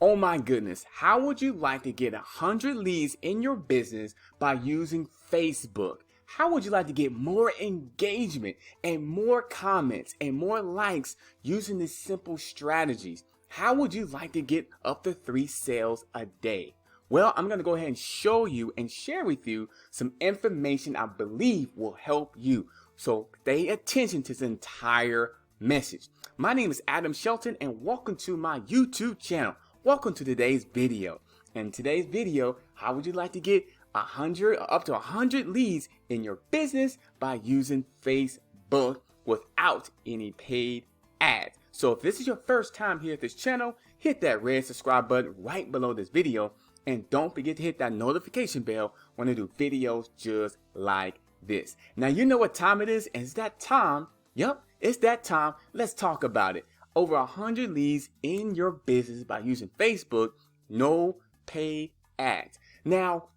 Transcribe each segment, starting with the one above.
Oh my goodness, how would you like to get 100 leads in your business by using Facebook? How would you like to get more engagement and more comments and more likes using these simple strategies? How would you like to get up to 3 sales a day? Well, I'm going to go ahead and show you and share with you some information I believe will help you. So pay attention to this entire message. My name is Adam Shelton and welcome to my YouTube channel. Welcome to today's video. In today's video, how would you like to get up to 100 leads in your business by using Facebook without any paid ads? So if this is your first time here at this channel, hit that red subscribe button right below this video. And don't forget to hit that notification bell when I do videos just like this. Now you know what time it is, and it's that time. Yep, it's that time. Let's talk about it. Over 100 leads in your business by using Facebook, no paid ads. Now,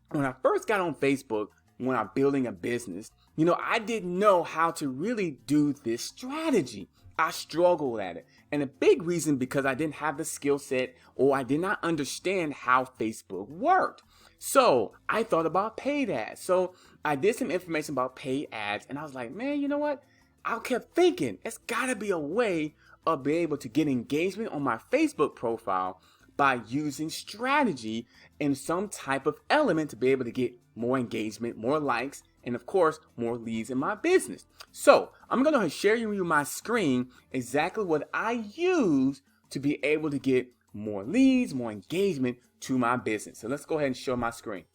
when I first got on Facebook, when I'm building a business, I didn't know how to really do this strategy. I struggled at it. And a big reason because I didn't have the skill set or I did not understand how Facebook worked. So I thought about paid ads. So I did some information about paid ads and I was like, man, you know what? I kept thinking it's gotta be a way of being able to get engagement on my Facebook profile by using strategy and some type of element to be able to get more engagement, more likes, and of course, more leads in my business. So I'm going to share with you my screen exactly what I use to be able to get more leads, more engagement to my business. So let's go ahead and show my screen.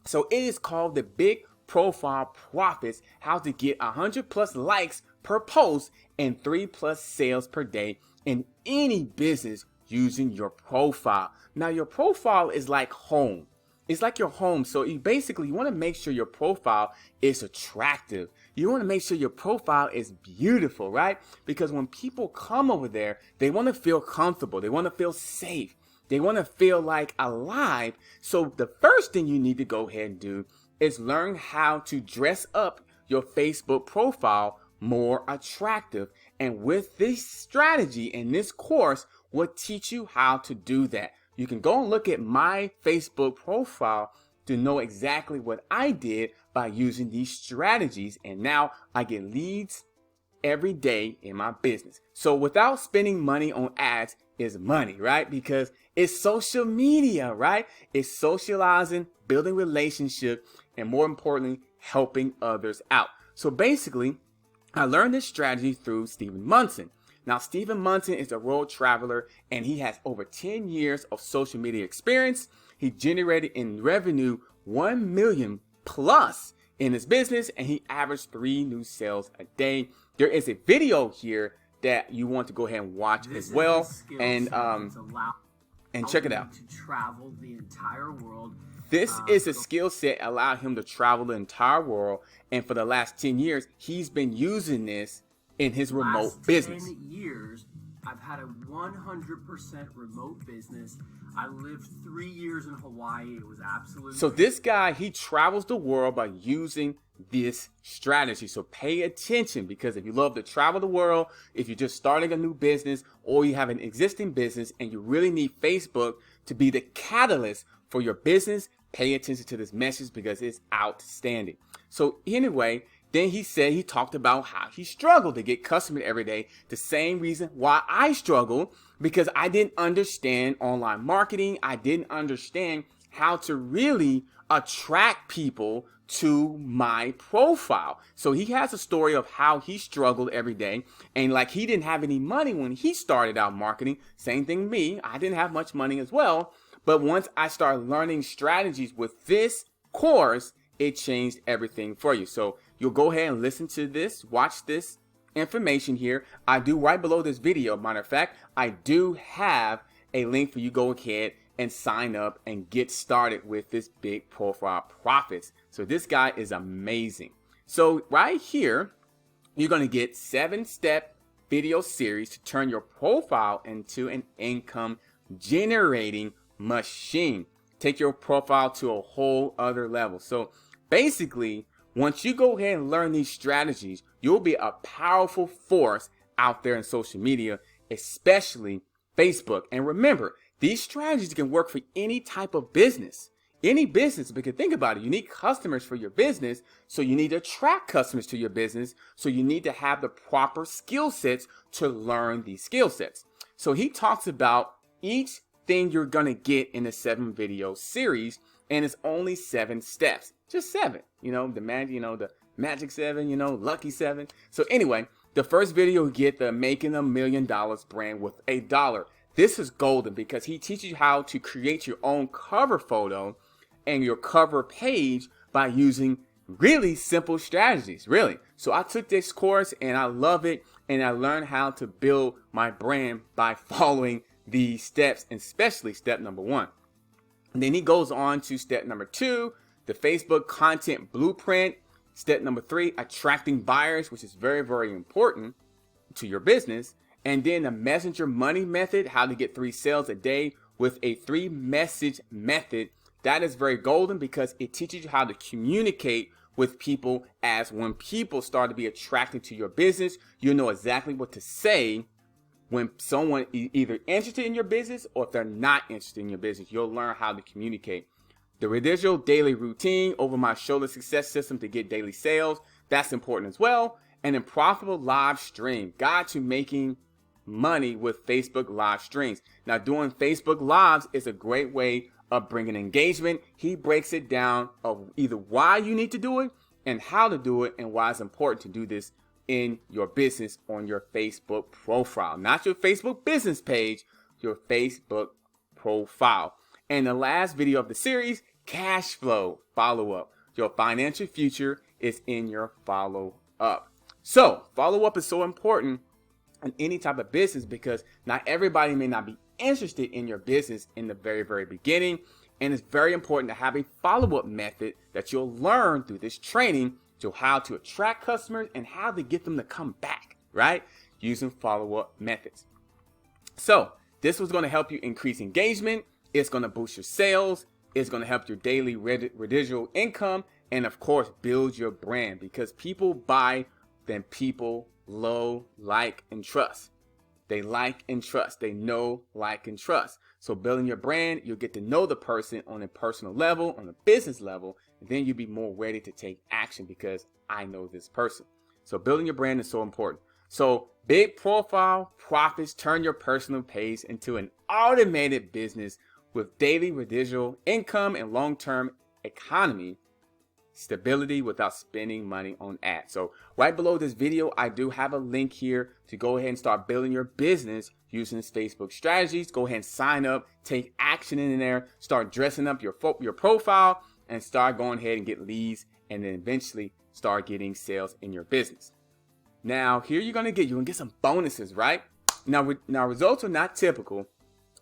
So it is called the Big Profile Profits, how to get 100 plus likes per post and 3+ sales per day in any business using your profile. Now your profile is like home. It's like your home. So you want to make sure your profile is attractive. You want to make sure your profile is beautiful, right? Because when people come over there, they want to feel comfortable. They want to feel safe. They want to feel like alive. So the first thing you need to go ahead and do is learn how to dress up your Facebook profile more attractive. And with this strategy and this course will teach you how to do that. You can go and look at my Facebook profile to know exactly what I did by using these strategies. And now I get leads every day in my business. So without spending money on ads is money, right? Because it's social media, right? It's socializing, building relationships, and more importantly, helping others out. So basically, I learned this strategy through Stephen Munson. Now, Stephen Munson is a world traveler and he has over 10 years of social media experience. He generated in revenue 1 million plus in his business and he averaged 3 new sales a day. There is a video here that you want to go ahead and watch as well and check it out. To travel the entire world. This is a skill set allowed him to travel the entire world, and for the last 10 years, he's been using this in his remote business. 10 years, I've had a 100% remote business. I lived 3 years in Hawaii. It was absolutely So this guy, he travels the world by using this strategy. So pay attention, because if you love to travel the world, if you're just starting a new business or you have an existing business and you really need Facebook to be the catalyst for your business, pay attention to this message because it's outstanding. So anyway, then he talked about how he struggled to get customers every day. The same reason why I struggled, because I didn't understand online marketing. I didn't understand how to really attract people to my profile. So he has a story of how he struggled every day, and like he didn't have any money when he started out marketing. Same thing with me. I didn't have much money as well. But once I started learning strategies with this course, it changed everything for you. So you'll go ahead and listen to this, watch this information here. I do right below this video. Matter of fact, I do have a link for you to go ahead and sign up and get started with this Big Profile Profits. So this guy is amazing. So right here, you're going to get 7-step video series to turn your profile into an income generating machine. Take your profile to a whole other level. So basically, once you go ahead and learn these strategies, you'll be a powerful force out there in social media, especially Facebook. And remember, These strategies can work for any type of business. Any business, because think about it, you need customers for your business, so you need to attract customers to your business, so you need to have the proper skill sets to learn these skill sets. So he talks about each thing you're gonna get in a 7-video series, and it's only 7 steps, just 7. The magic 7, lucky 7. So anyway, the first video you get the Making $1 Million brand with $1. This is golden because he teaches you how to create your own cover photo and your cover page by using really simple strategies, really. So I took this course and I love it, and I learned how to build my brand by following these steps, and especially step number 1. And then he goes on to step number 2, the Facebook content blueprint. Step number 3, attracting buyers, which is very, very important to your business. And then the messenger money method, how to get 3 sales a day with a 3-message method. That is very golden because it teaches you how to communicate with people, as when people start to be attracted to your business, you know exactly what to say when someone is either interested in your business, or if they're not interested in your business. You'll learn how to communicate. The residual daily routine over my shoulder success system to get daily sales. That's important as well. And then profitable live stream, guide to making money with Facebook live streams. Now, doing Facebook lives is a great way of bringing engagement. He breaks it down of either why you need to do it and how to do it, and why it's important to do this in your business on your Facebook profile, not your Facebook business page, your Facebook profile. And the last video of the series, cash flow follow-up. Your financial future is in your follow-up. So follow-up is so important in any type of business because not everybody may not be interested in your business in the very, very beginning. And it's very important to have a follow-up method that you'll learn through this training to how to attract customers and how to get them to come back, right? Using follow-up methods. So this was going to help you increase engagement. It's going to boost your sales. It's going to help your daily residual income. And of course, build your brand, because people buy then people like, and trust. They like and trust. They know, like, and trust. So building your brand, you'll get to know the person on a personal level, on a business level, and then you'll be more ready to take action because I know this person. So building your brand is so important. So big profile profits, turn your personal page into an automated business with daily residual income and long-term economy stability without spending money on ads. So right below this video, I do have a link here to go ahead and start building your business using this Facebook strategies. Go ahead and sign up, take action in there, start dressing up your profile, and start going ahead and get leads, and then eventually start getting sales in your business. Now, here you're gonna get some bonuses, right? Now results are not typical.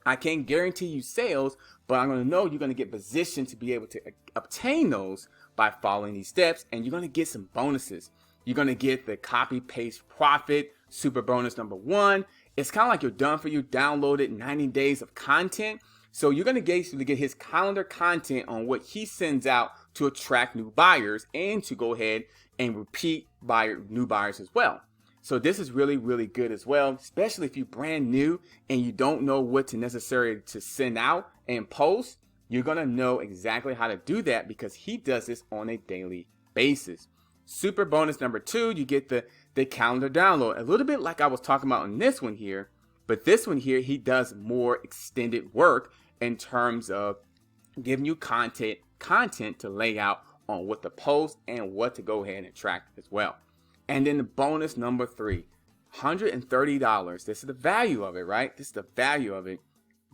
I can't guarantee you sales, but I'm gonna know you're gonna get positioned to be able to obtain those by following these steps, and you're gonna get some bonuses. You're gonna get the copy paste profit super bonus number 1. It's kind of like you're done for you, downloaded 90 days of content. So you're gonna get his calendar content on what he sends out to attract new buyers and to go ahead and repeat new buyers as well. So this is really, really good as well, especially if you're brand new and you don't know what to necessarily to send out and post. You're going to know exactly how to do that because he does this on a daily basis. Super bonus number 2, you get the calendar download. A little bit like I was talking about on this one here, but this one here, he does more extended work in terms of giving you content to lay out on what to post and what to go ahead and track as well. And then the bonus number 3, $130. This is the value of it, right? This is the value of it.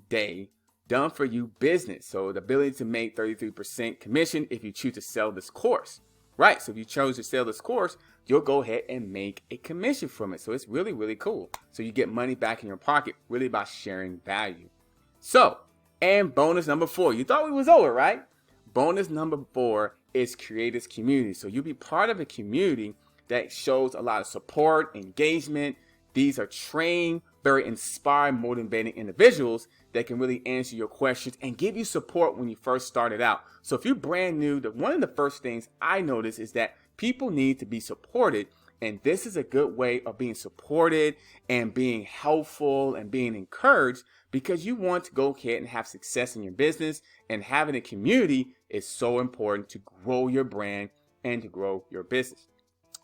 Day done for you business. So the ability to make 33% commission if you choose to sell this course, right? So if you chose to sell this course, you'll go ahead and make a commission from it. So it's really, really cool. So you get money back in your pocket really by sharing value. So, and bonus number 4, you thought we was over, right? Bonus number 4 is create this community. So you'll be part of a community that shows a lot of support, engagement. These are trained, very inspired, motivating individuals that can really answer your questions and give you support when you first started out. So if you're brand new, one of the first things I notice is that people need to be supported. And this is a good way of being supported and being helpful and being encouraged, because you want to go ahead and have success in your business, and having a community is so important to grow your brand and to grow your business.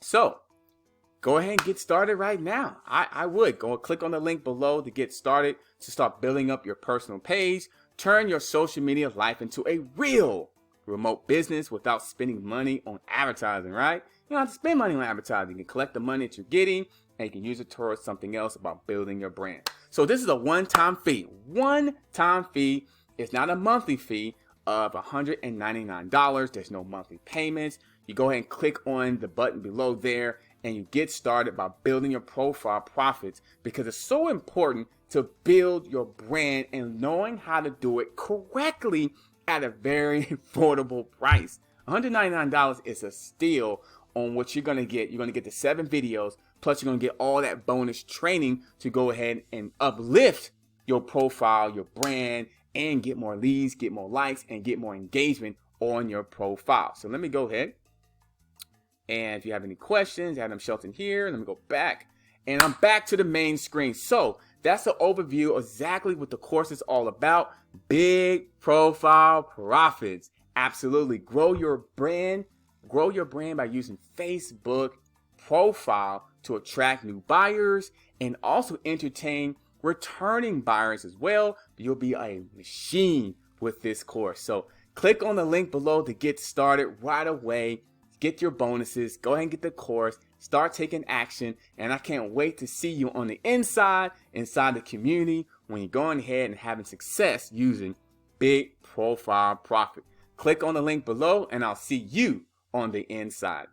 So go ahead and get started right now. I would go click on the link below to get started, to start building up your personal page. Turn your social media life into a real remote business without spending money on advertising, right? You don't have to spend money on advertising. You can collect the money that you're getting and you can use it towards something else about building your brand. So this is a one-time fee. One-time fee. It's not a monthly fee of $199. There's no monthly payments. You go ahead and click on the button below there and you get started by building your profile profits, because it's so important to build your brand and knowing how to do it correctly at a very affordable price. $199 is a steal on what you're going to get. You're going to get the 7 videos, plus you're going to get all that bonus training to go ahead and uplift your profile, your brand, and get more leads, get more likes, and get more engagement on your profile. So let me go ahead. And if you have any questions, Adam Shelton here. Let me go back. And I'm back to the main screen. So that's an overview of exactly what the course is all about. Big profile profits. Absolutely. Grow your brand. Grow your brand by using Facebook profile to attract new buyers and also entertain returning buyers as well. You'll be a machine with this course. So click on the link below to get started right away. Get your bonuses, go ahead and get the course, start taking action, and I can't wait to see you on the inside the community, when you're going ahead and having success using Big Profile Profit. Click on the link below and I'll see you on the inside.